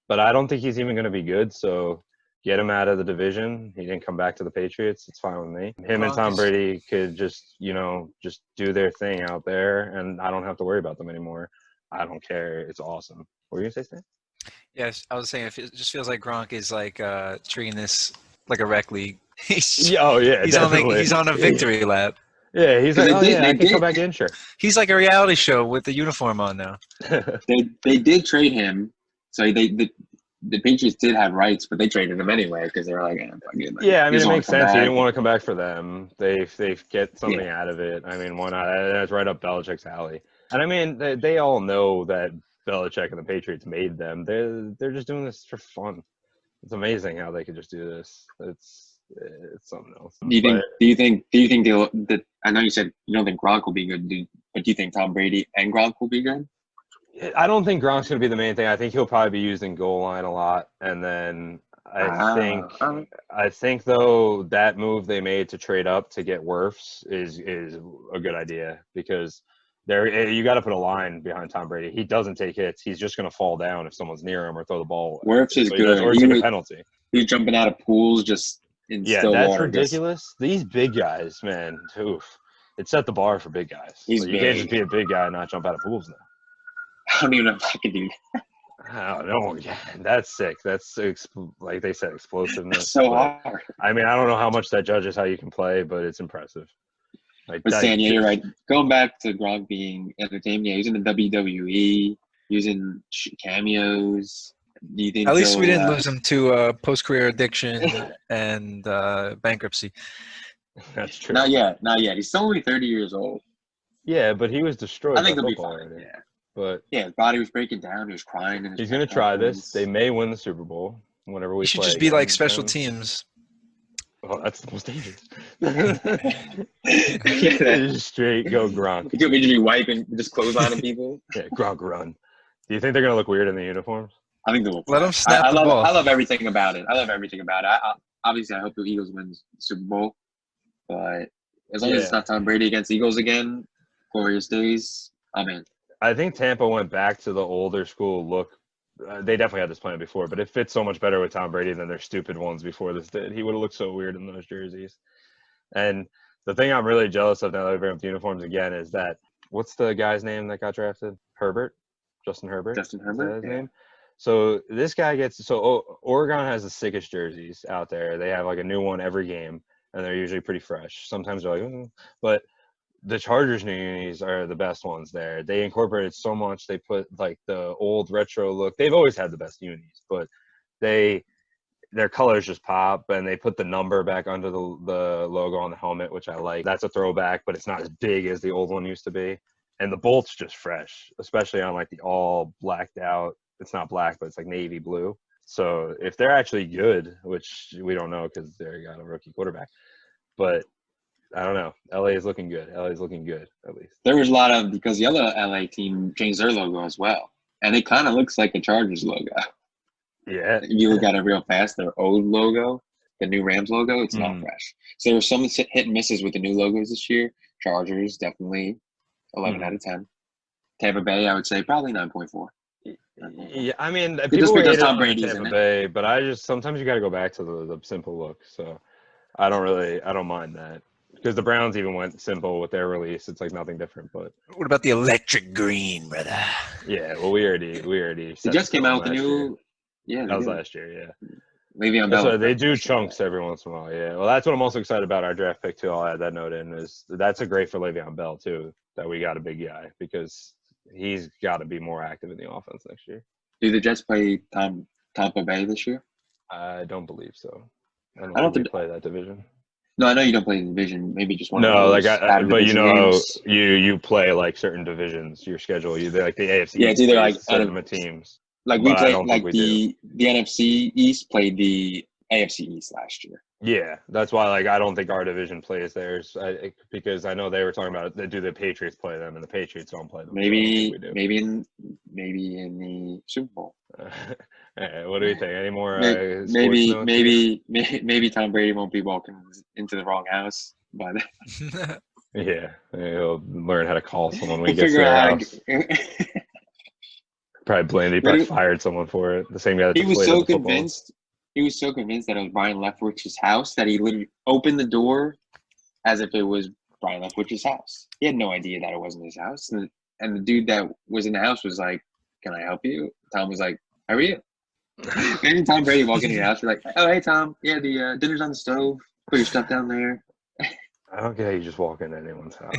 But I don't think he's even going to be good. So get him out of the division. He didn't come back to the Patriots. It's fine with me. Him and Tom Brady could just do their thing out there, and I don't have to worry about them anymore. I don't care. It's awesome. What were you going to say, Stan? Yes, I was saying it just feels like Gronk is like treating this like a rec league. He's on a victory lap. Yeah, he's like, I can come back in, sure. He's like a reality show with the uniform on now. They did trade him, so the Patriots did have rights, but they traded him anyway because they were like, yeah, I mean, it makes sense. He didn't want to come back for them. They get something out of it. I mean, why not? That's right up Belichick's alley. And I mean, they all know that Belichick and the Patriots made them. They're just doing this for fun. It's amazing how they could just do this. It's something else. Do you think that I know you said you don't think Gronk will be good, but do you think Tom Brady and Gronk will be good? I don't think Gronk's going to be the main thing. I think he'll probably be used in goal line a lot, and then I think though that move they made to trade up to get Wirfs is a good idea because you got to put a line behind Tom Brady. He doesn't take hits. He's just going to fall down if someone's near him or throw the ball. Wirfs is good. Or take a penalty. He's jumping out of pools just in still that's water. Ridiculous. These big guys, man, oof. It set the bar for big guys. You can't just be a big guy and not jump out of pools now. I don't even know if I can do that. I don't know. Yeah, that's sick. That's like they said, explosiveness. It's so hard. I mean, I don't know how much that judges how you can play, but it's impressive. But Stan, you're right. Going back to Gronk being entertainment, he was in the WWE, using cameos. Do you think at least we didn't lose him to post-career addiction and bankruptcy? That's true. Not yet. He's still only 30 years old. Yeah, but he was destroyed. I think he'll be fine. Already. Yeah. But yeah, his body was breaking down. He was crying. He's going to try this. They may win the Super Bowl whenever we play. He should just be like special teams. Well, that's the most dangerous. Just straight go Gronk. You could be wiping, just clotheslining people. Yeah, Gronk run. Do you think they're going to look weird in the uniforms? I think they will. Let them snap the ball. I love everything about it. Obviously, I hope the Eagles win the Super Bowl. But as long as it's not Tom Brady against Eagles again, glorious days, I'm in. I think Tampa went back to the older school look. They definitely had this plan before, but it fits so much better with Tom Brady than their stupid ones before this did. He would have looked so weird in those jerseys. And the thing I'm really jealous of now that we bring up the uniforms again is that, what's the guy's name that got drafted? Justin Herbert? Is that his name? So this guy Oregon has the sickest jerseys out there. They have like a new one every game, and they're usually pretty fresh. Sometimes they're like, but the Chargers new unis are the best ones there. They incorporated so much. They put like the old retro look. They've always had the best unis, but their colors just pop, and they put the number back under the logo on the helmet, which I like. That's a throwback, but it's not as big as the old one used to be. And the bolt's just fresh, especially on like the all blacked out. It's not black, but it's like navy blue. So if they're actually good, which we don't know because they got a rookie quarterback, but I don't know. LA is looking good. LA is looking good, at least. There was a lot of, because the other LA team changed their logo as well. And it kind of looks like a Chargers logo. Yeah. If you look at it real fast, their old logo, the new Rams logo, it's not fresh. So there were some hit and misses with the new logos this year. Chargers, definitely 11 out of 10. Tampa Bay, I would say probably 9.4. Yeah, I mean, people hate Tom on Brady's Tampa Bay, but sometimes you got to go back to the simple look. So I don't mind that. Because the Browns even went simple with their release. It's like nothing different. But what about the electric green, brother? Yeah, well, we already. It just came out with the new. Yeah, that was last year. Yeah. Maybe Bell. They do chunks every once in a while. Yeah. Well, that's what I'm also excited about our draft pick too. I'll add that note in. That's a great for Le'Veon Bell too. That we got a big guy because he's got to be more active in the offense next year. Do the Jets play Tompa Bay this year? I don't believe so. I don't think they play that division. No, I know you don't play the division. Maybe just one of No, like those out of but you division know, games. you play like certain divisions. Your schedule, like the AFC Yeah, East it's either plays like a certain amount of teams, like we but I played don't think like we do. the NFC East played the AFC East last year. Yeah, that's why like I don't think our division plays theirs because I know they were talking about do the Patriots play them and the Patriots don't play them. So I don't think we do. Maybe in the Super Bowl. What do we think? Any more sports Maybe notes here? maybe Tom Brady won't be walking into the wrong house by then. Yeah, he'll learn how to call someone when He'll he gets to figure their out house. Probably blamed. He But probably fired someone for it. The same guy that he was deflated so the football. convinced. He was so convinced that it was Brian Leftwich's house that he literally opened the door as if it was Brian Leftwich's house. He had no idea that it wasn't his house. And the dude that was in the house was like, "Can I help you?" Tom was like, "How are you?" Maybe Tom Brady walk into your house, you're like, "Oh, hey, Tom. Yeah, the dinner's on the stove. Put your stuff down there." I don't get how you just walk into anyone's house.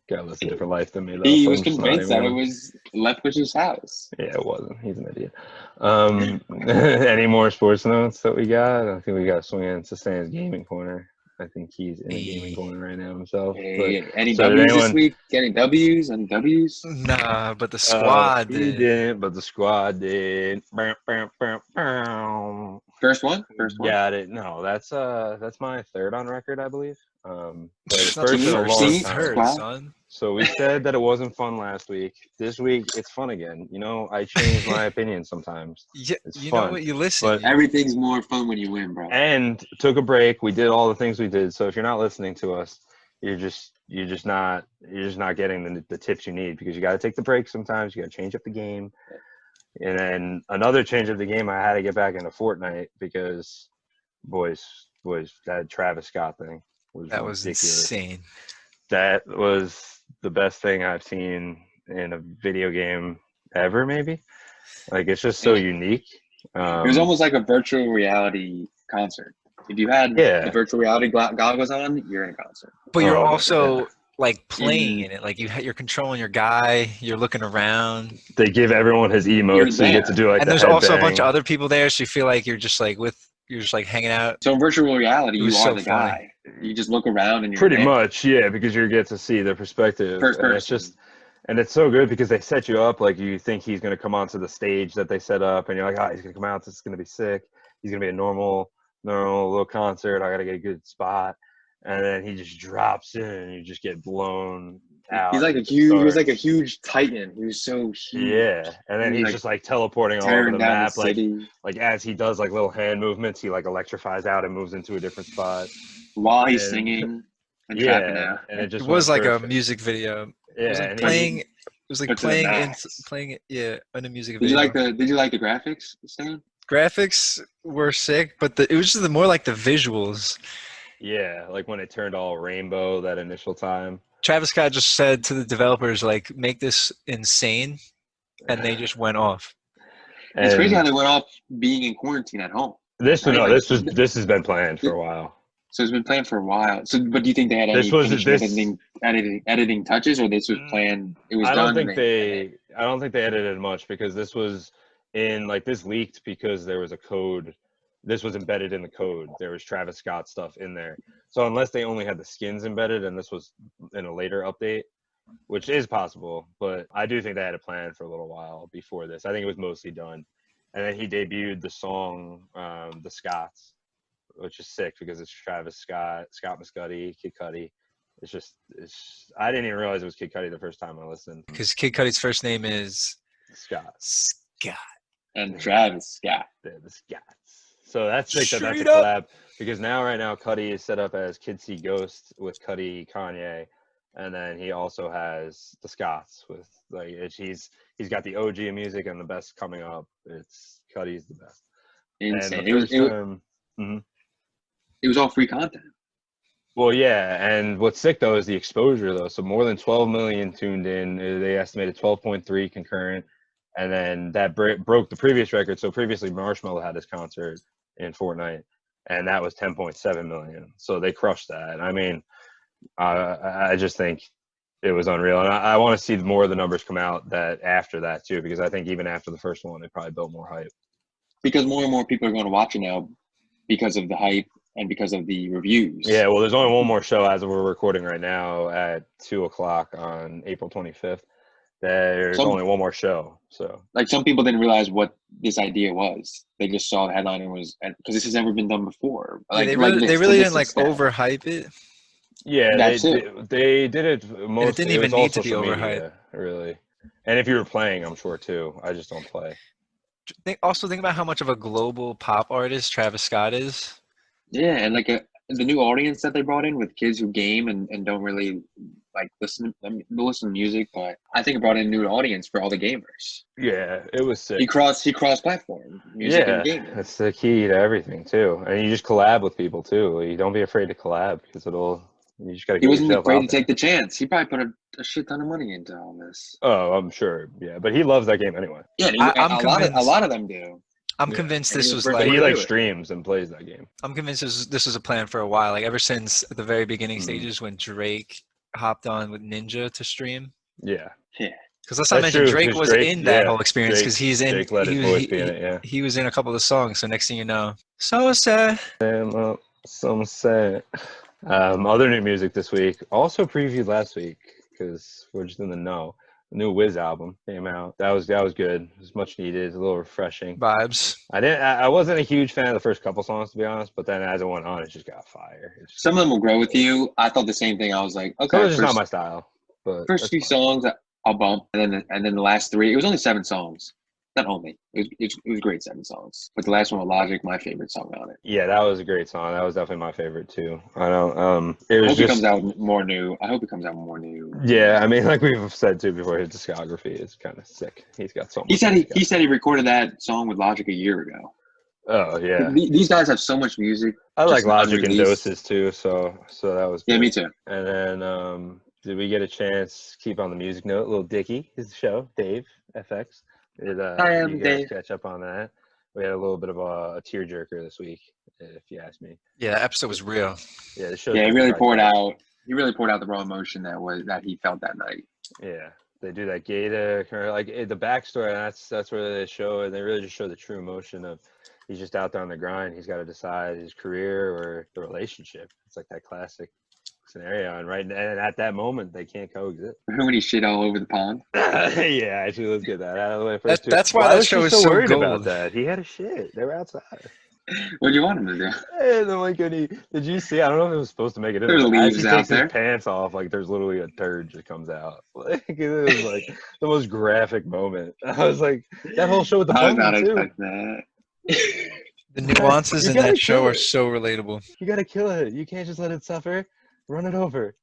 Gotta live a different life than me, though. He So was I'm just not convinced even that it gonna. was Leftwich's house. Yeah, it wasn't. He's an idiot. Any more sports notes that we got? I think we got to swing into Stan's gaming corner. I think he's in a gaming corner right now himself. Hey, any so did W's this anyone? week? Any W's? Any W's? Nah, but the squad He did. didn't, but the squad did. First one? First one? Got it. No, that's my third on record, I believe. But it's Not the first in a first, long it's See? time. third, Squad? son. So we said that it wasn't fun last week. This week it's fun again. You know, I change my opinion sometimes. Yeah, It's you fun. know what? You listen. But- Everything's more fun when you win, bro. And took a break. We did all the things we did. So if you're not listening to us, you're just not getting the tips you need, because you got to take the break sometimes. You got to change up the game. And then another change of the game, I had to get back into Fortnite because boys, that Travis Scott thing was That was ridiculous. insane. That was the best thing I've seen in a video game ever, maybe. Like, it's just so unique. It was almost like a virtual reality concert. If you had the virtual reality goggles on, you're in a concert. But you're Oh, also like playing in it. Like you're controlling your guy. You're looking around. They give everyone his emotes, so you get to do like and the there's also a bunch of headbang. other people there, so you feel like you're just like hanging out. So in virtual reality, It you was are so the funny. guy. You just look around and you're Pretty there. much, yeah, because you get to see the perspective. First And it's person. just, and it's so good because they set you up like you think he's going to come onto the stage that they set up, and you're like, he's going to come out. This is going to be sick. He's going to be a normal little concert. I got to get a good spot. And then he just drops in and you just get blown out. He's like he was like a huge titan. He was so huge. Yeah. And then he's just like teleporting all over the map. Like as he does like little hand movements, he like electrifies out and moves into a different spot. While he's singing and trapping out. And it just was like perfect. a music video. Yeah. It was like and playing. It was like playing it in a music video. Did you like the graphics, Stan? Graphics were sick, but it was just more like the visuals. Yeah, like when it turned all rainbow that initial time. Travis Scott just said to the developers, like, make this insane, and they just went off. And it's crazy how they went off being in quarantine at home. This has been planned for a while. So it's been planned for a while. So, but do you think they had any editing touches, or this was planned? It was. I don't think they edited much, because this was in like this leaked because there was a code. This was embedded in the code. There was Travis Scott stuff in there. So unless they only had the skins embedded and this was in a later update, which is possible, but I do think they had a plan for a little while before this. I think it was mostly done. And then he debuted the song, The Scotts, which is sick because it's Travis Scott, Scott Muscuddy, Kid Cudi. I didn't even realize it was Kid Cudi the first time I listened. Because Kid Cudi's first name is Scott. And Travis Scott. The Scotts. So that's sick that that's a collab, because right now Cudi is set up as Kid See Ghost with Cudi Kanye, and then he also has the Scotts with he's got the OG of music and the best coming up. It's Cudi's the best. Insane. It was all free content. Well, yeah, and what's sick though is the exposure though. So more than 12 million tuned in. They estimated 12.3 concurrent, and then that broke the previous record. So previously Marshmello had his concert in Fortnite, and that was 10.7 million. So they crushed that. I mean, I just think it was unreal, and I want to see more of the numbers come out after that too, because I think even after the first one, it probably built more hype. Because more and more people are going to watch it now because of the hype and because of the reviews. Yeah, well, there's only one more show as we're recording right now at 2:00 on April 25th. There's only one more show, so like some people didn't realize what this idea was. They just saw the headline and was because this has never been done before. Like they like really, this, they to really this didn't like extent. overhype it. yeah, That's they did it And most. it didn't It even was all need to be social overhyped. media, really. And if you were playing, I'm sure too. I just don't play. Also think about how much of a global pop artist Travis Scott is. Yeah, and like the new audience that they brought in with kids who game and don't really like listen to music, but I think it brought in a new audience for all the gamers. Yeah, it was sick. He crossed platform music and Yeah, gaming. that's the key to everything too. And you just collab with people too. You don't be afraid to collab because you just gotta He get wasn't yourself afraid out to there. take the chance. He probably put a shit ton of money into all this. Oh, I'm sure. Yeah, but he loves that game anyway. Yeah, I'm a convinced. lot of them do. I'm Yeah. convinced And he this was was brave But like. he to like do it. streams and plays that game. I'm convinced this was a plan for a while. Like ever since the very beginning Mhm. stages when Drake hopped on with Ninja to stream. Yeah, Yeah. Because let's not that's mention true. Drake 'Cause was in that whole experience because he's in. Jake let his voice be in it. Yeah. He was in a couple of the songs. So next thing you know, so sad. Some say. Other new music this week, also previewed last week because we're just in the know. The new Wiz album came out. That was good. It was much needed. It's a little refreshing. Vibes. I wasn't a huge fan of the first couple songs to be honest, but then as it went on, it just got fire. Some of them will grow with you. I thought the same thing. I was like, okay, Some of it's just not my style. But first that's few fine. songs I'll bump, and then the last three. It was only 7 songs. Not only it was great 7 songs, but the last one with Logic, my favorite song on it. Yeah, that was a great song. That was definitely my favorite too. I don't. It I was hope he just. comes out with more new. I hope he comes out with more new. Yeah, I mean, like we've said too before, his discography is kind of sick. He's got so much. He said he recorded that song with Logic a year ago. Oh yeah, These guys have so much music. I like just Logic and unreleased. Doses too. So that was. Yeah, good. me too. And then did we get a chance? Keep on the music note. Little Dicky, his show, Dave FX. Did I am you guys Dave. catch up on that? We had a little bit of a tearjerker this week, if you ask me. Yeah, that episode was real. Yeah, the show. Yeah, he really poured out the raw emotion that he felt that night. Yeah, they do that Gata kind of like the backstory. That's where they show, and they really just show the true emotion of he's just out there on the grind. He's got to decide his career or the relationship. It's like that classic scenario, and at that moment they can't coexist. Remember when he shit all over the pond? Yeah, actually, let's get that out of the way first. That's why that was show she is so worried gold. about that. He had a shit. They were outside. What do you want him to do? And then like did you see? I don't know if it was supposed to make it in. There's As leaves he out takes there. his pants off, like there's literally a turd that comes out. Like it was like the most graphic moment. I was like, that whole show with the I was not pumpkin too. expecting that. The nuances You in gotta that show kill are it. so relatable. You gotta kill it. You can't just let it suffer. Run it over.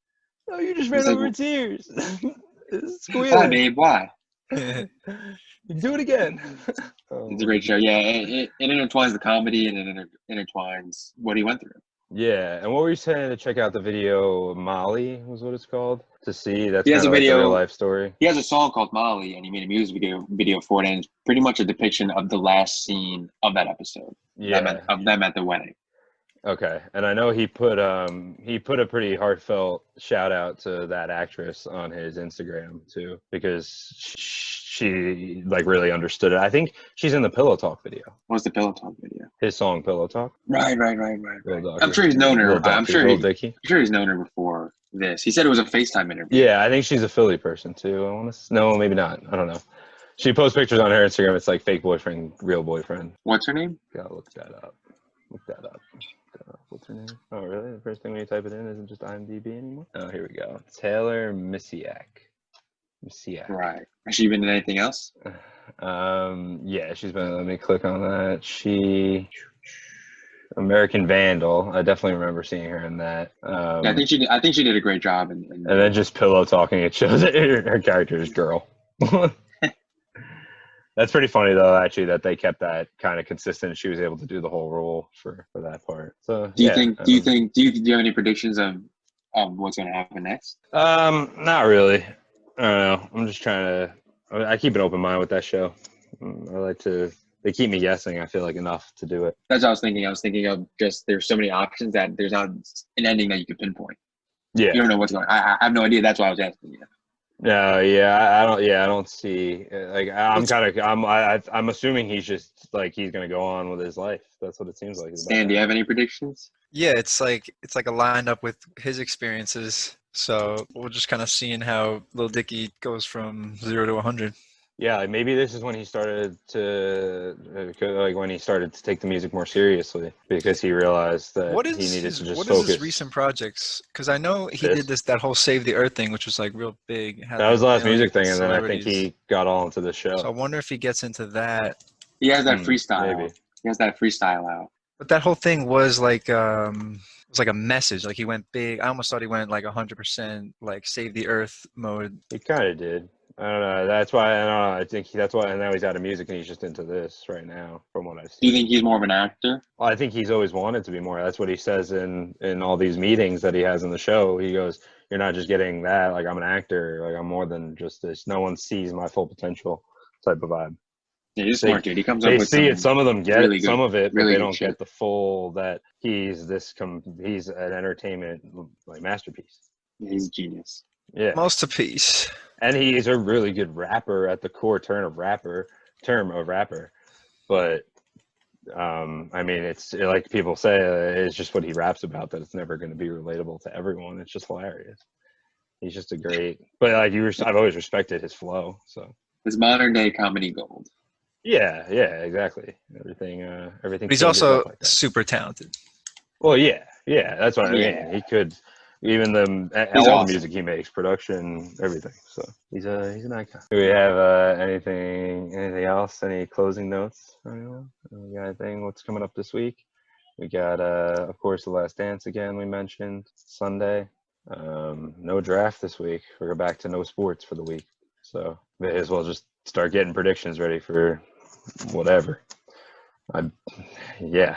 No, you just ran He's like, over tears. Why, Squealing. babe? Why? Do it again. It's a great show. Yeah, it intertwines the comedy and it intertwines what he went through. Yeah, and what were you saying to check out the video? Molly was what it's called. To see that's He has kind of a like the video- real life story. He has a song called Molly, and he made a music video for it, and it's pretty much a depiction of the last scene of that episode. Yeah. Of them at the wedding. Okay, and I know he put a pretty heartfelt shout out to that actress on his Instagram too, because she like really understood it. I think she's in the Pillow Talk video. What's the Pillow Talk video? His song Pillow Talk. Right. Little I'm sure he's known her. Little I'm Ducky, sure Little Dicky. he's known her before this. He said it was a FaceTime interview. Yeah, I think she's a Philly person too. I want to. No, maybe not. I don't know. She posts pictures on her Instagram. It's like fake boyfriend, real boyfriend. What's her name? Gotta look that up. What's her name? Oh, really? The first thing when you type it in isn't just IMDb anymore? Oh, here we go. Taylor Misiak. Right. Has she been in anything else? Yeah, she's been. Let me click on that. American Vandal. I definitely remember seeing her in that. Yeah, I think she did a great job. And then just Pillow Talking. It shows that her character is girl. That's pretty funny though, actually, that they kept that kind of consistent. She was able to do the whole role for that part. So Do you have any predictions of what's going to happen next? Not really. I don't know. I'm just trying to. I keep an open mind with that show. I like to. They keep me guessing. I feel like enough to do it. That's what I was thinking. I was thinking of just there's so many options that there's not an ending that you could pinpoint. Yeah. You don't know what's going on. I have no idea. That's why I was asking you. No, I don't see like I'm assuming he's just like he's gonna go on with his life. That's what it seems like. It's about Stan, do you that. have any predictions? Yeah, it's like a lineup with his experiences. So we're just kind of seeing how Lil Dicky goes from 0 to 100. Yeah, like maybe this is when he started to like when he started to take the music more seriously because he realized that he needed to just What is his focus. recent projects? Because I know he did This that whole Save the Earth thing, which was like real big. It had that like was the last millions music of thing, and then I think celebrities. he got all into the So I show. wonder if he gets into that. He has that freestyle. Maybe. He has that freestyle out. But that whole thing was like it was like a message. Like he went big. I almost thought he went like 100% like Save the Earth mode. He kind of did. I don't know. That's why I don't know. I think that's why. And now he's out of music and he's just into this right now, from what I've Do you seen. think he's more of an actor? Well, I think he's always wanted to be more. That's what he says in all these meetings that he has in the show. He goes, "You're not just getting that. Like I'm an actor. Like I'm more than just this. No one sees my full potential." Type of vibe. Yeah, he's a They smart dude. He comes up they with see it. Some of them get really it, good, some of it, but really they good don't shit. get the full that he's he's an entertainment like masterpiece. Yeah, he's a genius. Yeah. Masterpiece. And he's a really good rapper at the core term of rapper. But I mean, it's like people say, it's just what he raps about that it's never going to be relatable to everyone. It's just hilarious. He's just a great, but like I've always respected his flow. So His modern day comedy gold. yeah, exactly. Everything But he's changes also up like that. super talented. Well, yeah, that's what I mean. Yeah. He could even He's all the awesome. music he makes, production, everything. So he's an icon. Do we have anything else? Any closing notes? Anyone? We got anything? What's coming up this week? We got of course The Last Dance again. We mentioned Sunday. No draft this week. We're back to no sports for the week. So may as well just start getting predictions ready for whatever. Yeah.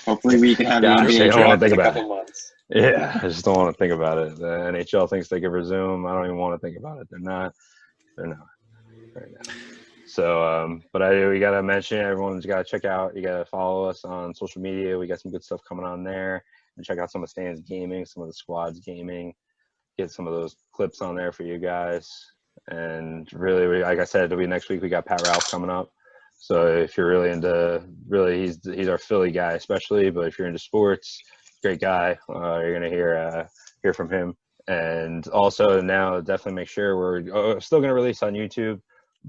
Hopefully we can have the Gosh, I NBA don't want draft to think in a about couple it. months. Yeah, I just don't want to think about it. The NHL thinks they can resume. I don't even want to think about it. They're not right now. So, we gotta mention everyone's gotta check out. You gotta follow us on social media. We got some good stuff coming on there, and check out some of Stan's gaming, some of the squad's gaming. Get some of those clips on there for you guys. And really, like I said, it'll be next week. We got Pat Ralph coming up. So if you're really into, he's our Philly guy, especially. But if you're into sports, great guy. You're gonna hear from him. And also now, definitely make sure we're still gonna release on YouTube,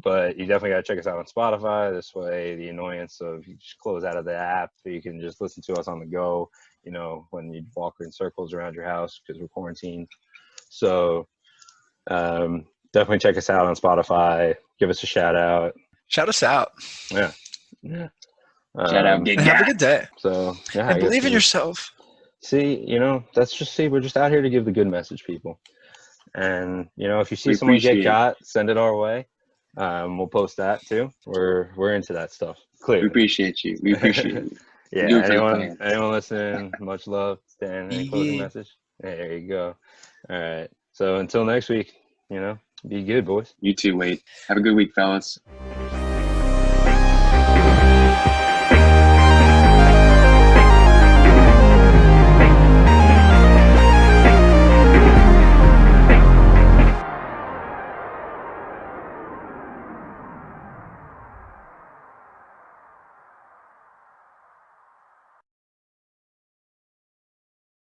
but you definitely gotta check us out on Spotify. This way, the annoyance of you just close out of the app, so you can just listen to us on the go. You know, when you walk in circles around your house because we're quarantined. So definitely check us out on Spotify. Give us a shout out. Shout us out. Yeah. Shout out, And have a good day. So yeah, And believe in yourself. See, we're just out here to give the good message, people. And if you see We someone appreciate GetGot, send it our way. We'll post that too. We're into that stuff. Clearly. We appreciate you. We appreciate you. Yeah. Do it for the fans. Anyone listening? Much love. Stan, any closing message? There you go. All right. So until next week, be good, boys. You too, Wade. Have a good week, fellas.